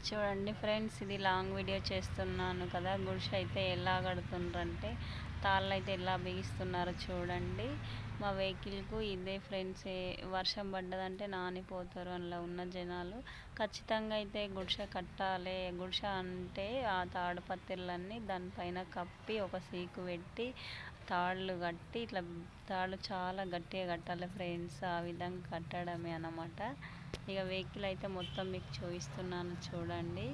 చూడండి ఫ్రెండ్స్, ఇది long video చేస్తున్నాను కదా. గుడిసె అయితే ఎలా కడుతుండ్రంటే తాళ్ళు అయితే ఎలా బిగిస్తున్నారో చూడండి. మా వెహికల్కు ఇదే ఫ్రెండ్స్. వర్షం పడ్డదంటే నానిపోతారు అందులో ఉన్న జనాలు. ఖచ్చితంగా అయితే గుడిసె కట్టాలి. గుడిసె అంటే ఆ తాడుపత్రిలన్నీ దానిపైన కప్పి ఒక సీకు పెట్టి తాళ్ళు కట్టి ఇట్లా తాళ్ళు చాలా గట్టిగా కట్టాలి ఫ్రెండ్స్. ఆ విధంగా కట్టడమే అన్నమాట. ఇక వెహికల్ అయితే మొత్తం మీకు చూపిస్తున్నాను చూడండి.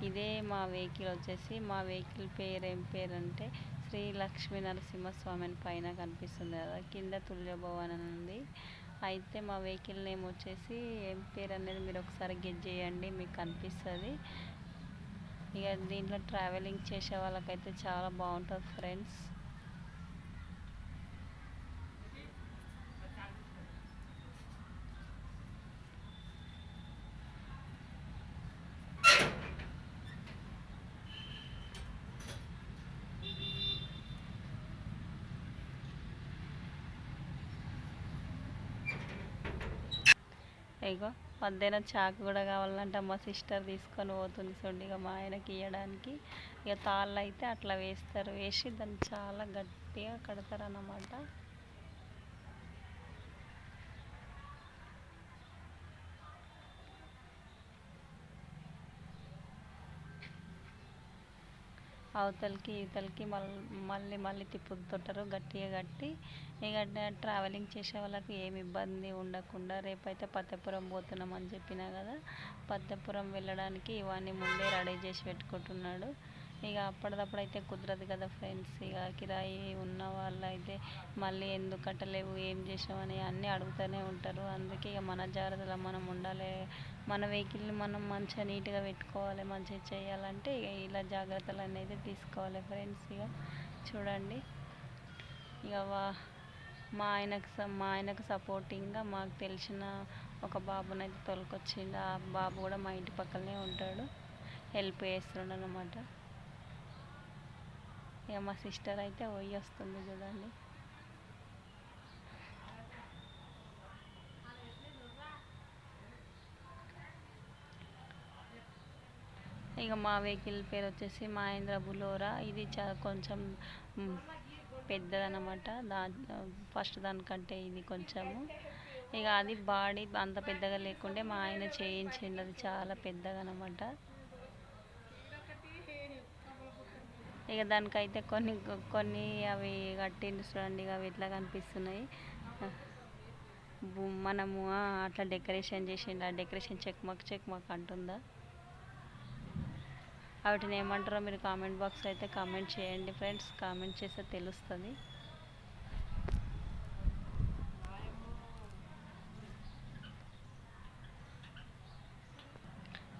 ఇదే మా వెహికల్ వచ్చేసి, మా వెహికల్ పేరు ఏం పేరు అంటే శ్రీ లక్ష్మీ నరసింహస్వామి అని పైన కనిపిస్తుంది కదా, కింద తుల్యభవన్ అని ఉంది. అయితే మా వెహికల్ నేమ్ వచ్చేసి ఏం పేరు అనేది మీరు ఒకసారి గెస్ చేయండి, మీకు కనిపిస్తుంది. ఇక దీంట్లో ట్రావెలింగ్ చేసే వాళ్ళకైతే చాలా బాగుంటుంది ఫ్రెండ్స్. ఇగో మధ్యాహ్నం చాకు కూడా కావాలంటే మా సిస్టర్ తీసుకొని పోతుంది చూడండి. ఇక మా ఆయనకి ఇవ్వడానికి ఇక తాళ్ళు అయితే అట్లా వేస్తారు, వేసి దాన్ని చాలా గట్టిగా కడతారు అన్నమాట. అవతలకి ఇవతలకి మళ్ళీ మళ్ళీ తిప్పుతుంటారు గట్టిగా కట్టి. ఇక ట్రావెలింగ్ చేసే వాళ్ళకి ఏమి ఇబ్బంది ఉండకుండా, రేపైతే పత్తెపురం పోతున్నామని చెప్పినా కదా, పత్తెపురం వెళ్ళడానికి ఇవన్నీ ముందే రెడీ చేసి పెట్టుకుంటున్నాడు. ఇక అప్పటిదప్పుడు అయితే కుదరదు కదా ఫ్రెండ్స్. ఇక కిరాయి ఉన్న వాళ్ళు అయితే మళ్ళీ ఎందుకు కట్టలేవు, ఏం చేసామని అన్నీ అడుగుతూనే ఉంటారు. అందుకే ఇక మన జాగ్రత్తలో మనం ఉండాలి. మన వెహికల్ని మనం మంచిగా నీట్గా పెట్టుకోవాలి. మంచిగా చేయాలంటే ఇక ఇలా జాగ్రత్తలు అనేది తీసుకోవాలి ఫ్రెండ్స్. ఇక చూడండి, ఇక మా ఆయనకు సపోర్టింగ్గా మాకు తెలిసిన ఒక బాబునైతే తోలుకొచ్చిండు. ఆ బాబు కూడా మా ఇంటి పక్కనే ఉంటాడు, హెల్ప్ చేస్తున్నాడు అన్నమాట. ఇక మా సిస్టర్ అయితే పోయి వస్తుంది చూడండి. ఇక మా వెహికల్ పేరు వచ్చేసి మహేంద్ర బులోరా. ఇది కొంచెం పెద్దదన్నమాట. ఫస్ట్ దానికంటే ఇది కొంచెము, ఇక అది బాడీ అంత పెద్దగా లేకుండే మా ఆయన చేయించిండు, అది చాలా పెద్దగా అనమాట. ఇక దానికైతే కొన్ని కొన్ని అవి కట్టిండు చూడండి. అవి ఎట్లా కనిపిస్తున్నాయి. మనము అట్లా డెకరేషన్ చేసిండు. ఆ డెకరేషన్ చెక్మక్ అంటుందా, వాటిని ఏమంటారో మీరు కామెంట్ బాక్స్ అయితే కామెంట్ చేయండి ఫ్రెండ్స్. కామెంట్ చేస్తే తెలుస్తుంది.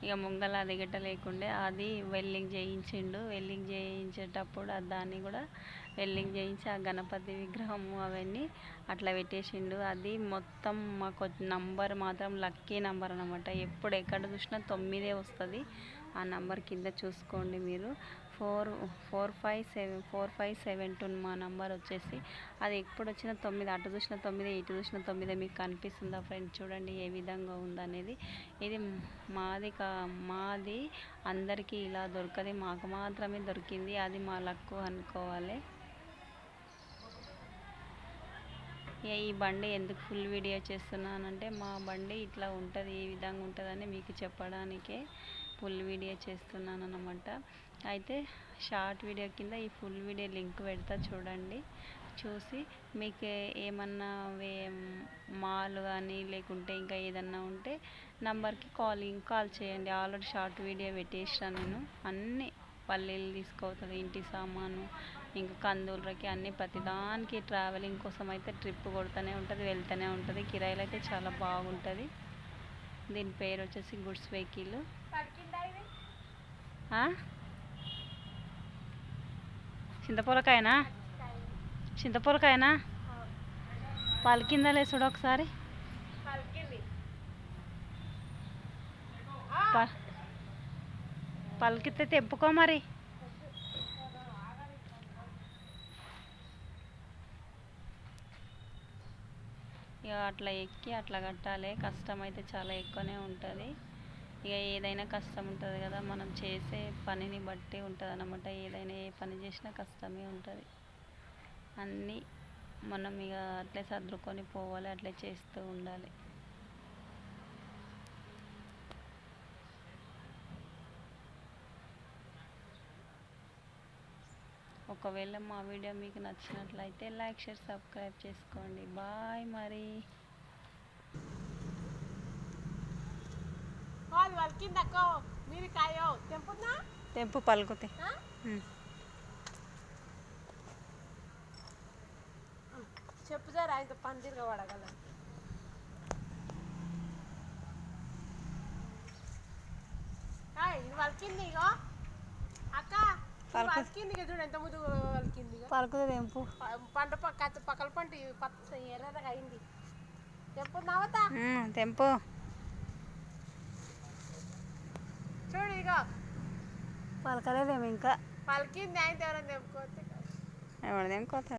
ఇక ముంగల అది గిట్ట లేకుండే అది వెల్డింగ్ చేయించిండు. వెల్డింగ్ చేయించేటప్పుడు దాన్ని కూడా వెల్డింగ్ చేయించి ఆ గణపతి విగ్రహము అవన్నీ అట్లా పెట్టేసిండు. అది మొత్తం మాకు నంబర్ మాత్రం లక్కీ నంబర్ అనమాట. ఎప్పుడు ఎక్కడ చూసినా 9 వస్తుంది. ఆ నంబర్ కింద చూసుకోండి మీరు. 4572 మా నంబర్ వచ్చేసి. అది ఎప్పుడు వచ్చిన 9, అటు చూసిన 9, ఇటు చూసిన 9 మీకు కనిపిస్తుందా ఫ్రెండ్స్? చూడండి ఏ విధంగా ఉందనేది. ఇది మాది అందరికీ ఇలా దొరకది, మాకు మాత్రమే దొరికింది. అది మా లక్కు అనుకోవాలి. ఈ బండి ఎందుకు ఫుల్ వీడియో చేస్తున్నానంటే మా బండి ఇట్లా ఉంటుంది, ఈ విధంగా ఉంటుందని మీకు చెప్పడానికే ఫుల్ వీడియో చేస్తున్నాను అన్నమాట. అయితే షార్ట్ వీడియో కింద ఈ ఫుల్ వీడియో లింక్ పెడతా చూడండి. చూసి మీకు ఏమన్నా మాల్ కానీ లేకుంటే ఇంకా ఏదన్నా ఉంటే నంబర్కి కాల్ చేయండి. ఆల్రెడీ షార్ట్ వీడియో పెట్టేసాను నేను. అన్నీ పల్లీలు తీసుకోవద్దు, ఇంటి సామాను, ఇంకా కందులకి అన్నీ ప్రతిదానికి ట్రావెలింగ్ కోసం అయితే ట్రిప్ కొడుతూనే ఉంటుంది, వెళ్తూనే ఉంటుంది. కిరాయిలు అయితే చాలా బాగుంటుంది. దీని పేరు వచ్చేసి గుడ్స్ వెహికల్. చింతపొలకాయనా పలికిందా లే చూడు ఒకసారి. పలికితే తెప్పుకో మరి. ఇక అట్లా ఎక్కి అట్లా కట్టాలి. కష్టం అయితే చాలా ఎక్కువనే ఉంటుంది. ఇక ఏదైనా కష్టం ఉంటుంది కదా, మనం చేసే పనిని బట్టి ఉంటుంది అన్నమాట. ఏదైనా ఏ పని చేసినా కష్టమే ఉంటుంది. అన్నీ మనం ఇక అట్లే సర్దుకొని పోవాలి, అట్లే చేస్తూ ఉండాలి. ఒకవేళ మా వీడియో మీకు నచ్చినట్లయితే లైక్, షేర్, సబ్స్క్రైబ్ చేసుకోండి. బాయ్ మరి. తెంపు పలుకుతే చెప్పు సార్, ఆయనతో పని తిరగబడగల. ఇది వలికింది ఇగో అక్క, వలికింది చూడు ఎంత ముందు వలికింది. పలుకుతే తెంపు. పంట పక్కల పంట పచ్చ ఎర్రగా అయింది. తెంపు నవ్వుతా, తెంపు. చూడు ఇగో పలకలేదేమో ఇంకా. పలికింది, ఆయన ఎవరైనా తెంపుకోతే ఎవరు తెంపుకోతారు.